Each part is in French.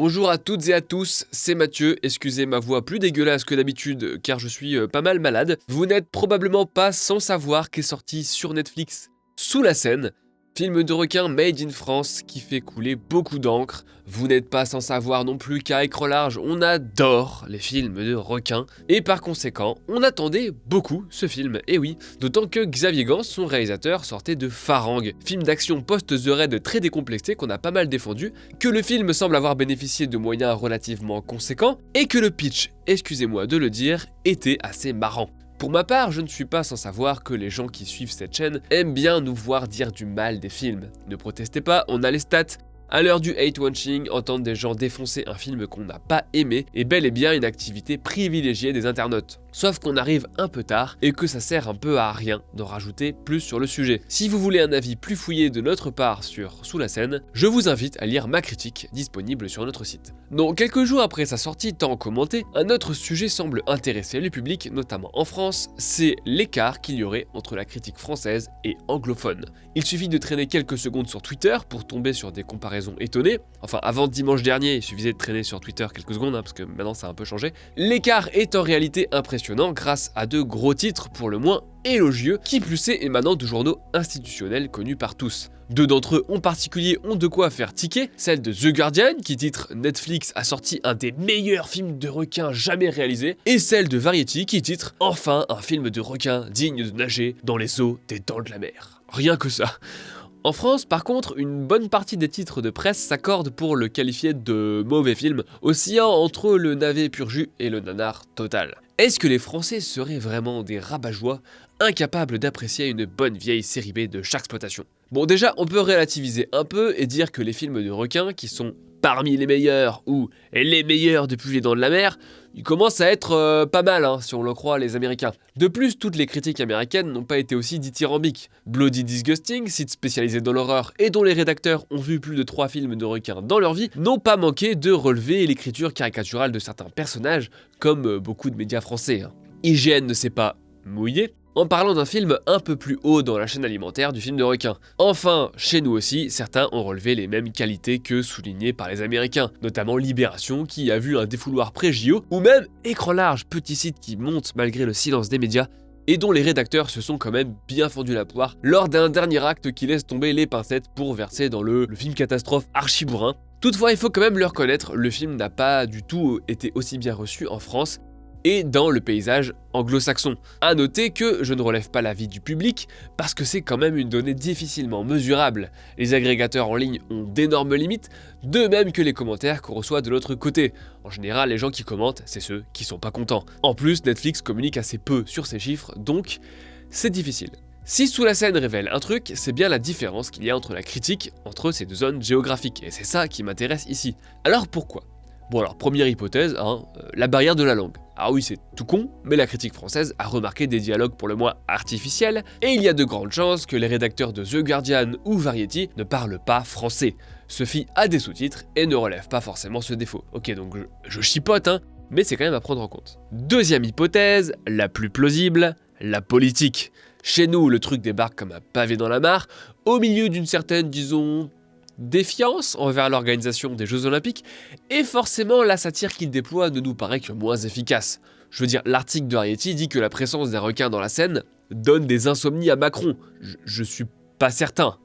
Bonjour à toutes et à tous, c'est Mathieu, excusez ma voix plus dégueulasse que d'habitude car je suis pas mal malade. Vous n'êtes probablement pas sans savoir qu'est sorti sur Netflix Sous la Seine, film de requin made in France qui fait couler beaucoup d'encre. Vous n'êtes pas sans savoir non plus qu'à écran large, on adore les films de requins et par conséquent, on attendait beaucoup ce film, et oui, d'autant que Xavier Gans, son réalisateur, sortait de Farang, film d'action post-The Raid très décomplexé qu'on a pas mal défendu, que le film semble avoir bénéficié de moyens relativement conséquents et que le pitch, excusez-moi de le dire, était assez marrant. Pour ma part, je ne suis pas sans savoir que les gens qui suivent cette chaîne aiment bien nous voir dire du mal des films. Ne protestez pas, on a les stats. À l'heure du hate-watching, entendre des gens défoncer un film qu'on n'a pas aimé est bel et bien une activité privilégiée des internautes. Sauf qu'on arrive un peu tard et que ça sert un peu à rien d'en rajouter plus sur le sujet. Si vous voulez un avis plus fouillé de notre part sur Sous la Seine, je vous invite à lire ma critique disponible sur notre site. Donc quelques jours après sa sortie tant commentée, un autre sujet semble intéresser le public, notamment en France, c'est l'écart qu'il y aurait entre la critique française et anglophone. Il suffit de traîner quelques secondes sur Twitter pour tomber sur des comparaisons étonnées. Enfin, avant dimanche dernier, il suffisait de traîner sur Twitter quelques secondes, parce que maintenant ça a un peu changé. L'écart est en réalité impressionnant grâce à de gros titres pour le moins élogieux, qui plus est émanant de journaux institutionnels connus par tous. Deux d'entre eux en particulier ont de quoi faire tiquer, celle de The Guardian qui titre « Netflix a sorti un des meilleurs films de requins jamais réalisés » et celle de Variety qui titre « Enfin un film de requin digne de nager dans les eaux des dents de la mer ». Rien que ça. En France, par contre, une bonne partie des titres de presse s'accordent pour le qualifier de mauvais film, oscillant entre le navet pur jus et le nanar total. Est-ce que les Français seraient vraiment des rabat-joie, incapables d'apprécier une bonne vieille série B de chaque exploitation? Bon, déjà, on peut relativiser un peu et dire que les films de requins, qui sont parmi les meilleurs ou les meilleurs depuis les dents de la mer, ils commencent à être pas mal, si on le croit les Américains. De plus, toutes les critiques américaines n'ont pas été aussi dithyrambiques. Bloody Disgusting, site spécialisé dans l'horreur et dont les rédacteurs ont vu plus de 3 films de requins dans leur vie, n'ont pas manqué de relever l'écriture caricaturale de certains personnages, comme beaucoup de médias français. IGN ne s'est pas mouillé en parlant d'un film un peu plus haut dans la chaîne alimentaire du film de requin. Enfin, chez nous aussi, certains ont relevé les mêmes qualités que soulignées par les Américains, notamment Libération qui a vu un défouloir pré-JO, ou même Écran large, petit site qui monte malgré le silence des médias, et dont les rédacteurs se sont quand même bien fendu la poire lors d'un dernier acte qui laisse tomber les pincettes pour verser dans le film catastrophe archi-bourrin. Toutefois, il faut quand même le reconnaître, le film n'a pas du tout été aussi bien reçu en France, et dans le paysage anglo-saxon. A noter que je ne relève pas l'avis du public, parce que c'est quand même une donnée difficilement mesurable. Les agrégateurs en ligne ont d'énormes limites, de même que les commentaires qu'on reçoit de l'autre côté. En général, les gens qui commentent, c'est ceux qui sont pas contents. En plus, Netflix communique assez peu sur ces chiffres, donc c'est difficile. Si Sous la Seine révèle un truc, c'est bien la différence qu'il y a entre la critique entre ces deux zones géographiques, et c'est ça qui m'intéresse ici. Alors pourquoi ? Bon alors, première hypothèse, la barrière de la langue. Ah oui, c'est tout con, mais la critique française a remarqué des dialogues pour le moins artificiels, et il y a de grandes chances que les rédacteurs de The Guardian ou Variety ne parlent pas français, se fient à des sous-titres et ne relèvent pas forcément ce défaut. Ok, donc je chipote, mais c'est quand même à prendre en compte. Deuxième hypothèse, la plus plausible, la politique. Chez nous, le truc débarque comme un pavé dans la mare, au milieu d'une certaine, disons, défiance envers l'organisation des Jeux Olympiques, et forcément la satire qu'il déploie ne nous paraît que moins efficace. Je veux dire, l'article de Variety dit que la présence d'un requin dans la Seine donne des insomnies à Macron. Je suis pas certain,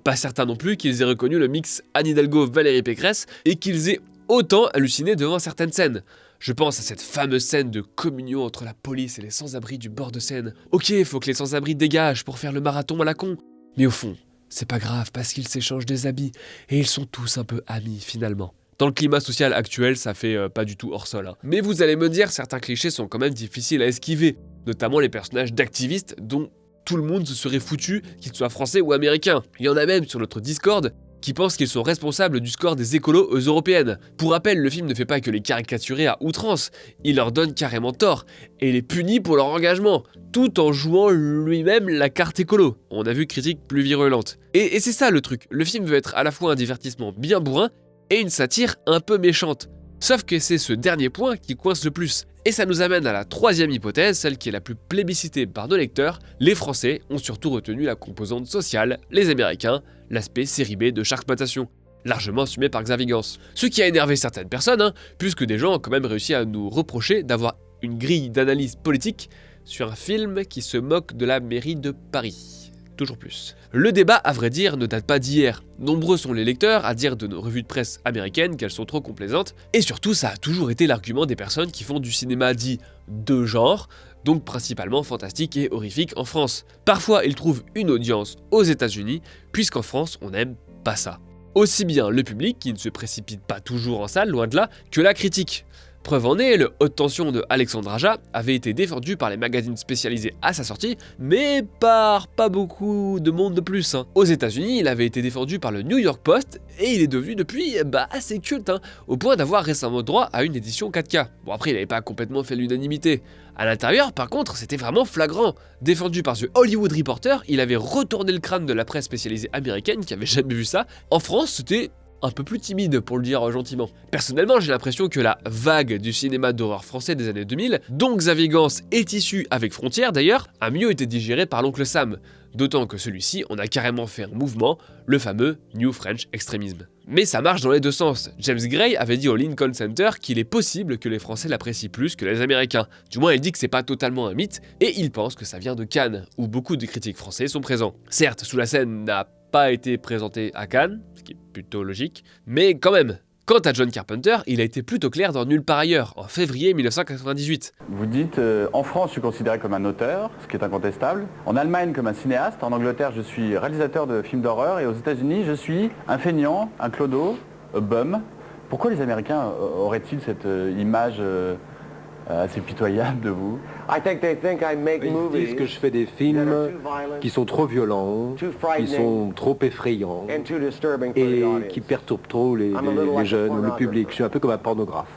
pas certain non plus qu'ils aient reconnu le mix Anne Hidalgo-Valérie Pécresse et qu'ils aient autant halluciné devant certaines scènes. Je pense à cette fameuse scène de communion entre la police et les sans-abri du bord de Seine. Ok, faut que les sans-abri dégagent pour faire le marathon à la con, mais au fond, c'est pas grave parce qu'ils s'échangent des habits et ils sont tous un peu amis finalement. Dans le climat social actuel, ça fait pas du tout hors sol. Mais vous allez me dire, certains clichés sont quand même difficiles à esquiver, notamment les personnages d'activistes dont tout le monde se serait foutu, qu'ils soient français ou américains. Il y en a même sur notre Discord qui pensent qu'ils sont responsables du score des écolos aux européennes. Pour rappel, le film ne fait pas que les caricaturer à outrance, il leur donne carrément tort, et les punit pour leur engagement, tout en jouant lui-même la carte écolo. On a vu critiques plus virulentes. Et c'est ça le truc, le film veut être à la fois un divertissement bien bourrin, et une satire un peu méchante. Sauf que c'est ce dernier point qui coince le plus. Et ça nous amène à la troisième hypothèse, celle qui est la plus plébiscitée par nos lecteurs. Les Français ont surtout retenu la composante sociale, les Américains, l'aspect série B de chaque exploitation. largement assumé par Xavier Gans. Ce qui a énervé certaines personnes, puisque des gens ont quand même réussi à nous reprocher d'avoir une grille d'analyse politique sur un film qui se moque de la mairie de Paris. Toujours plus. Le débat, à vrai dire, ne date pas d'hier. Nombreux sont les lecteurs à dire de nos revues de presse américaines qu'elles sont trop complaisantes, et surtout ça a toujours été l'argument des personnes qui font du cinéma dit de genre, donc principalement fantastique et horrifique en France. Parfois ils trouvent une audience aux États-Unis, puisqu'en France on n'aime pas ça. Aussi bien le public, qui ne se précipite pas toujours en salle, loin de là, que la critique. Preuve en est, le Haute Tension de Alexandre Aja avait été défendu par les magazines spécialisés à sa sortie, mais par pas beaucoup de monde de plus. Aux États-Unis, il avait été défendu par le New York Post, et il est devenu depuis assez culte, au point d'avoir récemment droit à une édition 4K. Bon après, il n'avait pas complètement fait l'unanimité. À l'intérieur, par contre, c'était vraiment flagrant. Défendu par The Hollywood Reporter, il avait retourné le crâne de la presse spécialisée américaine qui avait jamais vu ça. En France, c'était un peu plus timide, pour le dire gentiment. Personnellement, j'ai l'impression que la vague du cinéma d'horreur français des années 2000, dont Xavier Gans est issu avec Frontières d'ailleurs, a mieux été digéré par l'oncle Sam. D'autant que celui-ci en a carrément fait un mouvement, le fameux New French Extremism. Mais ça marche dans les deux sens. James Gray avait dit au Lincoln Center qu'il est possible que les Français l'apprécient plus que les Américains. Du moins, il dit que c'est pas totalement un mythe, et il pense que ça vient de Cannes, où beaucoup de critiques français sont présents. Certes, Sous la Seine n'a pas été présenté à Cannes, ce qui est plutôt logique, mais quand même. Quant à John Carpenter, il a été plutôt clair dans Nulle part ailleurs, en février 1998. Vous dites, en France, je suis considéré comme un auteur, ce qui est incontestable. En Allemagne, comme un cinéaste. En Angleterre, je suis réalisateur de films d'horreur. Et aux États-Unis, je suis un feignant, un clodo, bum. Pourquoi les Américains auraient-ils cette image assez pitoyable de vous? Ils disent que je fais des films qui sont trop violents, qui sont trop effrayants et qui perturbent trop les jeunes ou le public. Je suis un peu comme un pornographe.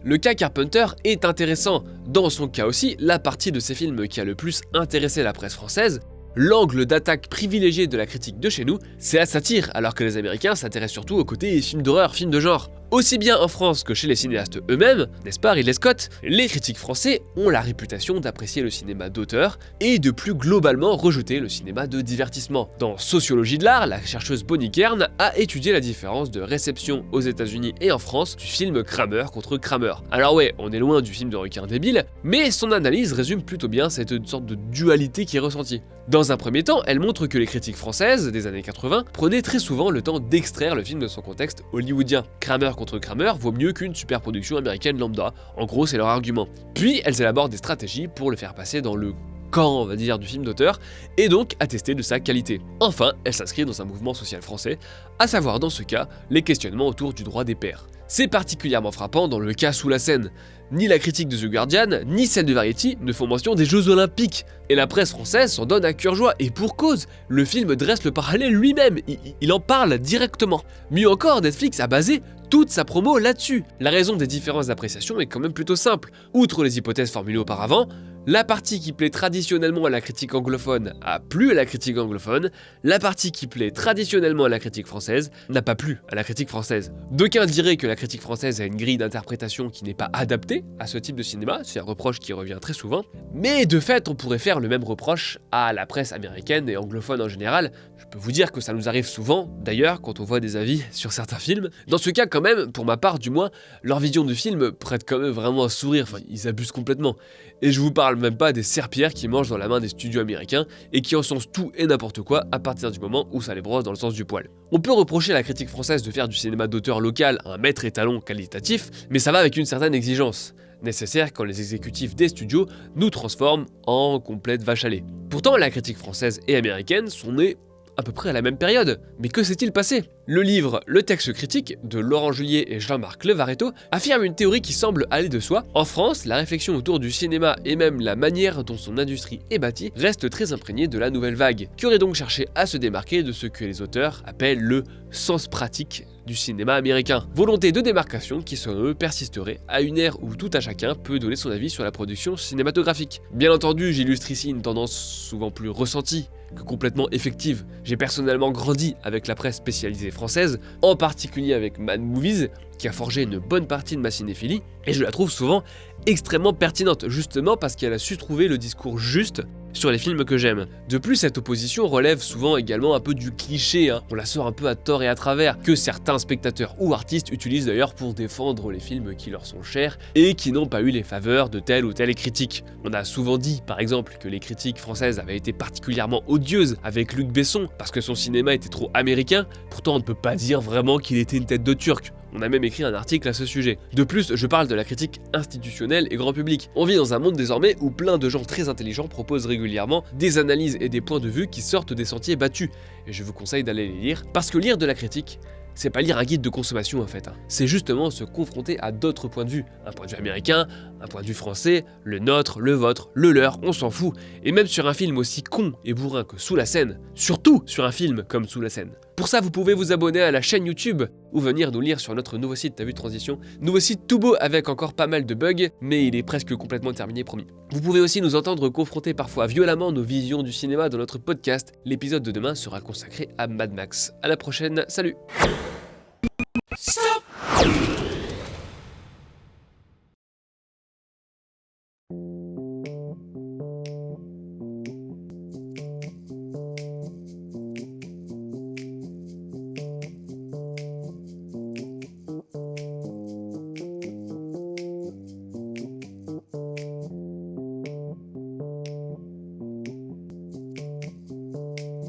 Le cas Carpenter est intéressant. Dans son cas aussi, la partie de ses films qui a le plus intéressé la presse française, l'angle d'attaque privilégié de la critique de chez nous, c'est la satire, alors que les Américains s'intéressent surtout au côté films d'horreur, films de genre. Aussi bien en France que chez les cinéastes eux-mêmes, n'est-ce pas Ridley Scott, les critiques français ont la réputation d'apprécier le cinéma d'auteur et de plus globalement rejeter le cinéma de divertissement. Dans Sociologie de l'art, la chercheuse Bonnie Kern a étudié la différence de réception aux États-Unis et en France du film Kramer contre Kramer. Alors ouais, on est loin du film de requin débile, mais son analyse résume plutôt bien cette sorte de dualité qui est ressentie. Dans un premier temps, elle montre que les critiques françaises des années 80 prenaient très souvent le temps d'extraire le film de son contexte hollywoodien. Kramer contre Kramer vaut mieux qu'une superproduction américaine lambda, en gros c'est leur argument. Puis elles élaborent des stratégies pour le faire passer dans le camp, on va dire, du film d'auteur, et donc attester de sa qualité. Enfin, elle s'inscrit dans un mouvement social français, à savoir dans ce cas, les questionnements autour du droit des pairs. C'est particulièrement frappant dans le cas Sous la Seine. Ni la critique de The Guardian, ni celle de Variety ne font mention des Jeux Olympiques. Et la presse française s'en donne à cœur joie, et pour cause, le film dresse le parallèle lui-même, il en parle directement. Mieux encore, Netflix a basé toute sa promo là-dessus. La raison des différences d'appréciation est quand même plutôt simple. Outre les hypothèses formulées auparavant, la partie qui plaît traditionnellement à la critique anglophone a plu à la critique anglophone, la partie qui plaît traditionnellement à la critique française n'a pas plu à la critique française. D'aucuns diraient que la critique française a une grille d'interprétation qui n'est pas adaptée à ce type de cinéma, c'est un reproche qui revient très souvent, mais de fait on pourrait faire le même reproche à la presse américaine et anglophone en général. Je peux vous dire que ça nous arrive souvent, d'ailleurs, quand on voit des avis sur certains films. Dans ce cas quand même, pour ma part du moins, leur vision du film prête quand même vraiment un sourire, enfin ils abusent complètement. Et je vous parle même pas des serpillères qui mangent dans la main des studios américains et qui encensent tout et n'importe quoi à partir du moment où ça les brosse dans le sens du poil. On peut reprocher à la critique française de faire du cinéma d'auteur local un maître étalon qualitatif, mais ça va avec une certaine exigence, nécessaire quand les exécutifs des studios nous transforment en complète vache à lait. Pourtant, la critique française et américaine sont nées à peu près à la même période. Mais que s'est-il passé? Le livre Le texte critique de Laurent Julier et Jean-Marc Levaretto affirme une théorie qui semble aller de soi. En France, la réflexion autour du cinéma et même la manière dont son industrie est bâtie reste très imprégnée de la nouvelle vague, qui aurait donc cherché à se démarquer de ce que les auteurs appellent le sens pratique du cinéma américain. Volonté de démarcation qui, selon eux, persisterait à une ère où tout à chacun peut donner son avis sur la production cinématographique. Bien entendu, j'illustre ici une tendance souvent plus ressentie que complètement effective. J'ai personnellement grandi avec la presse spécialisée française, en particulier avec Mad Movies, qui a forgé une bonne partie de ma cinéphilie, et je la trouve souvent extrêmement pertinente, justement parce qu'elle a su trouver le discours juste sur les films que j'aime. De plus, cette opposition relève souvent également un peu du cliché, on la sort un peu à tort et à travers, que certains spectateurs ou artistes utilisent d'ailleurs pour défendre les films qui leur sont chers et qui n'ont pas eu les faveurs de telle ou telle critique. On a souvent dit, par exemple, que les critiques françaises avaient été particulièrement odieuses avec Luc Besson parce que son cinéma était trop américain, pourtant on ne peut pas dire vraiment qu'il était une tête de turc. On a même écrit un article à ce sujet. De plus, je parle de la critique institutionnelle et grand public. On vit dans un monde désormais où plein de gens très intelligents proposent régulièrement des analyses et des points de vue qui sortent des sentiers battus. Et je vous conseille d'aller les lire, parce que lire de la critique, c'est pas lire un guide de consommation en fait. C'est justement se confronter à d'autres points de vue. Un point de vue américain, un point de vue français, le nôtre, le vôtre, le leur, on s'en fout. Et même sur un film aussi con et bourrin que Sous la Seine, surtout sur un film comme Sous la Seine. Pour ça, vous pouvez vous abonner à la chaîne YouTube ou venir nous lire sur notre nouveau site T'as vu Transition. Nouveau site tout beau avec encore pas mal de bugs, mais il est presque complètement terminé, promis. Vous pouvez aussi nous entendre confronter parfois violemment nos visions du cinéma dans notre podcast. L'épisode de demain sera consacré à Mad Max. À la prochaine, salut!